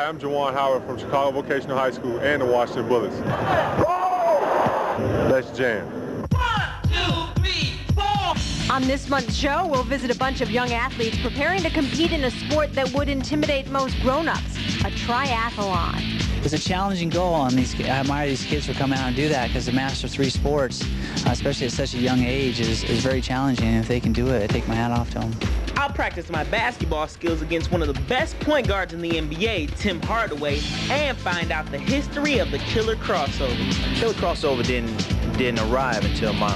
I'm Jawan Howard from Chicago Vocational High School and the Washington Bullets. Let's jam. 1, 2, 3, 4. On this month's show, we'll visit a bunch of young athletes preparing to compete in a sport that would intimidate most grown-ups, a triathlon. It's a challenging goal, and I admire these kids for coming out and do that, because the Master 3 sports, especially at such a young age, is very challenging. And if they can do it, I take my hat off to them. I'll practice my basketball skills against one of the best point guards in the NBA, Tim Hardaway, and find out the history of the killer crossover. Killer crossover didn't arrive until my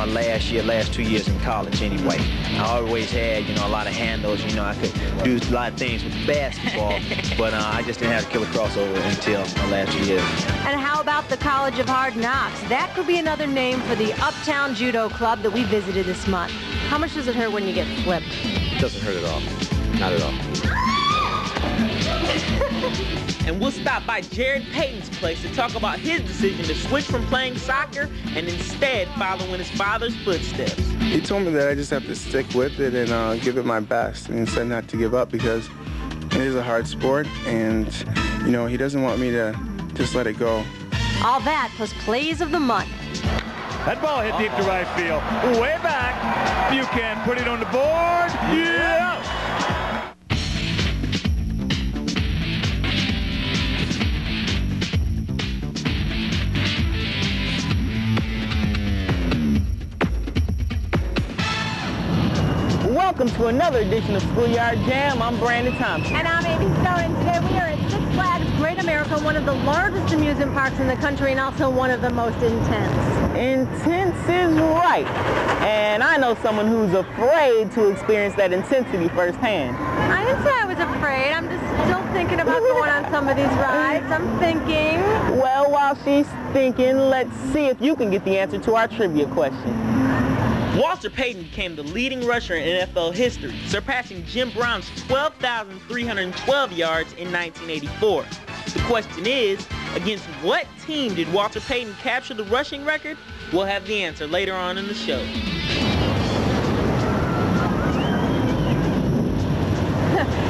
last 2 years in college anyway. I always had, a lot of handles, I could do a lot of things with basketball, but I just didn't have the killer crossover until my last 2 years. And how about the College of Hard Knocks? That could be another name for the Uptown Judo Club that we visited this month. How much does it hurt when you get flipped? It doesn't hurt at all. Not at all. And we'll stop by Jared Payton's place to talk about his decision to switch from playing soccer and instead follow in his father's footsteps. He told me that I just have to stick with it and give it my best and instead not to give up, because it is a hard sport, and he doesn't want me to just let it go. All that plus plays of the month. That ball hit deep to right field. Way back. Buchanan put it on the board. Yeah! Welcome to another edition of Schoolyard Jam. I'm Brandon Thompson. And I'm Amy Stone, and today we are at Six Flags Great America, one of the largest amusement parks in the country and also one of the most intense. Intense is right. And I know someone who's afraid to experience that intensity firsthand. I didn't say I was afraid. I'm just still thinking about going on some of these rides. I'm thinking. Well, while she's thinking, let's see if you can get the answer to our trivia question. Walter Payton became the leading rusher in NFL history, surpassing Jim Brown's 12,312 yards in 1984. The question is, against what team did Walter Payton capture the rushing record? We'll have the answer later on in the show.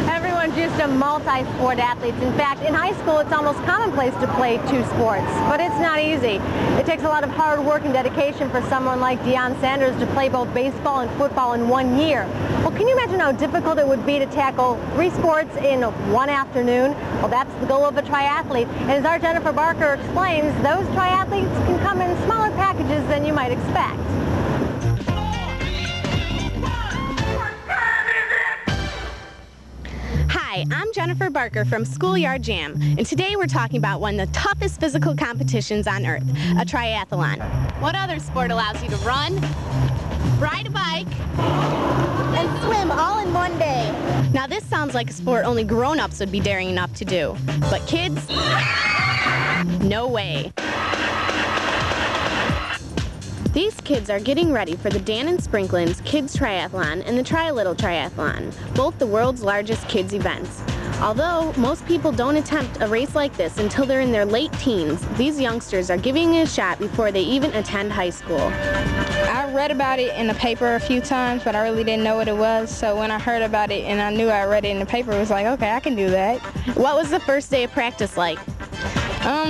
Everyone's used to multi-sport athletes. In fact, in high school, it's almost commonplace to play two sports, but it's not easy. It takes a lot of hard work and dedication for someone like Deion Sanders to play both baseball and football in 1 year. Well, can you imagine how difficult it would be to tackle 3 sports in one afternoon? Well, that's the goal of a triathlete. And as our Jennifer Barker explains, those triathletes can come in smaller packages than you might expect. Hi, I'm Jennifer Barker from Schoolyard Jam, and today we're talking about one of the toughest physical competitions on earth, a triathlon. What other sport allows you to run, ride a bike, and swim all in one day? Now this sounds like a sport only grown-ups would be daring enough to do, but kids, no way. These kids are getting ready for the Dan and Sprinklin's Kids Triathlon and the Tri-Little Triathlon, both the world's largest kids events. Although most people don't attempt a race like this until they're in their late teens, these youngsters are giving it a shot before they even attend high school. I read about it in the paper a few times, but I really didn't know what it was. So when I heard about it and I knew I read it in the paper, it was like, okay, I can do that. What was the first day of practice like?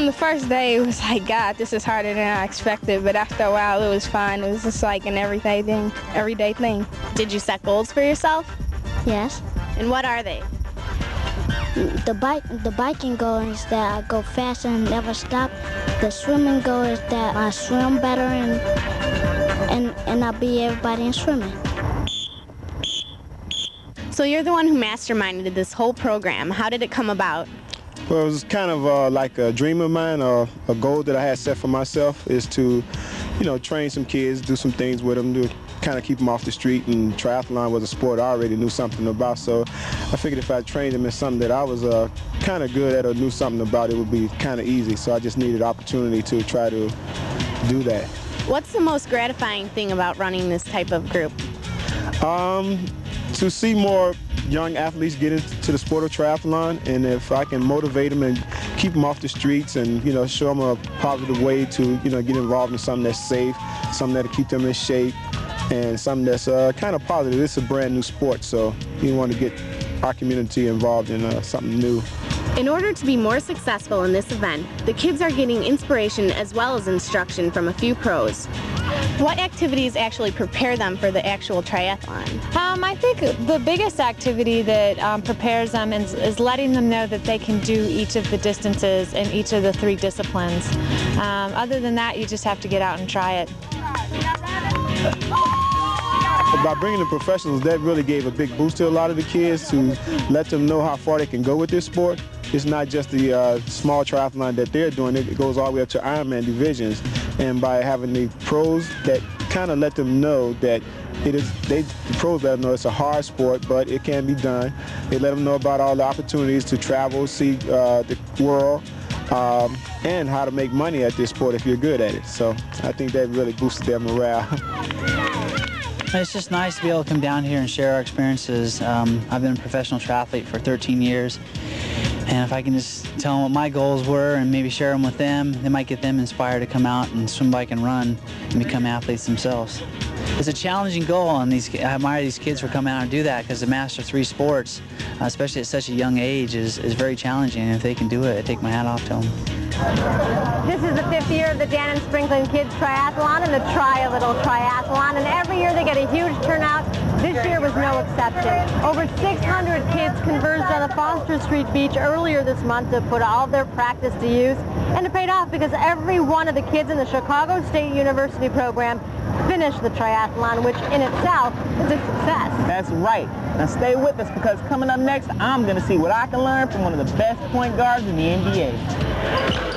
The first day it was like, God, this is harder than I expected, but after a while it was fine. It was just like an everyday thing. Did you set goals for yourself? Yes. And what are they? The biking goal is that I go fast and never stop. The swimming goal is that I swim better and I'll beat everybody in swimming. So you're the one who masterminded this whole program. How did it come about? Well, it was kind of like a dream of mine, or a goal that I had set for myself, is to, train some kids, do some things with them, to kind of keep them off the street. And triathlon was a sport I already knew something about, so I figured if I trained them in something that I was kind of good at or knew something about, it would be kind of easy. So I just needed opportunity to try to do that. What's the most gratifying thing about running this type of group? To see more young athletes get into the sport of triathlon, and if I can motivate them and keep them off the streets and show them a positive way to get involved in something that's safe, something that'll keep them in shape, and something that's kind of positive. It's a brand new sport, so you want to get our community involved in something new. In order to be more successful in this event, the kids are getting inspiration as well as instruction from a few pros. What activities actually prepare them for the actual triathlon? I think the biggest activity that prepares them is letting them know that they can do each of the distances in each of the 3 disciplines. Other than that, you just have to get out and try it. By bringing the professionals, that really gave a big boost to a lot of the kids to let them know how far they can go with this sport. It's not just the small triathlon that they're doing, it goes all the way up to Ironman divisions. And by having the pros that kind of let them know that the pros let them know it's a hard sport, but it can be done. They let them know about all the opportunities to travel, see the world, and how to make money at this sport if you're good at it. So I think that really boosted their morale. It's just nice to be able to come down here and share our experiences. I've been a professional triathlete for 13 years, and if I can just tell them what my goals were and maybe share them with them, they might get them inspired to come out and swim, bike, and run and become athletes themselves. It's a challenging goal, and I admire these kids for coming out and do that, because the Master 3 sports, especially at such a young age, is very challenging, and if they can do it, I take my hat off to them. This is the 5th year of the Dan and Sprinkling Kids Triathlon and the Try a Little Triathlon, and every year they get a huge turnout. This year was no exception. Over 600 kids converged on the Foster Street Beach earlier this month to put all of their practice to use, and it paid off because every one of the kids in the Chicago State University program finished the triathlon, which in itself is a success. That's right. Now stay with us, because coming up next, I'm going to see what I can learn from one of the best point guards in the NBA.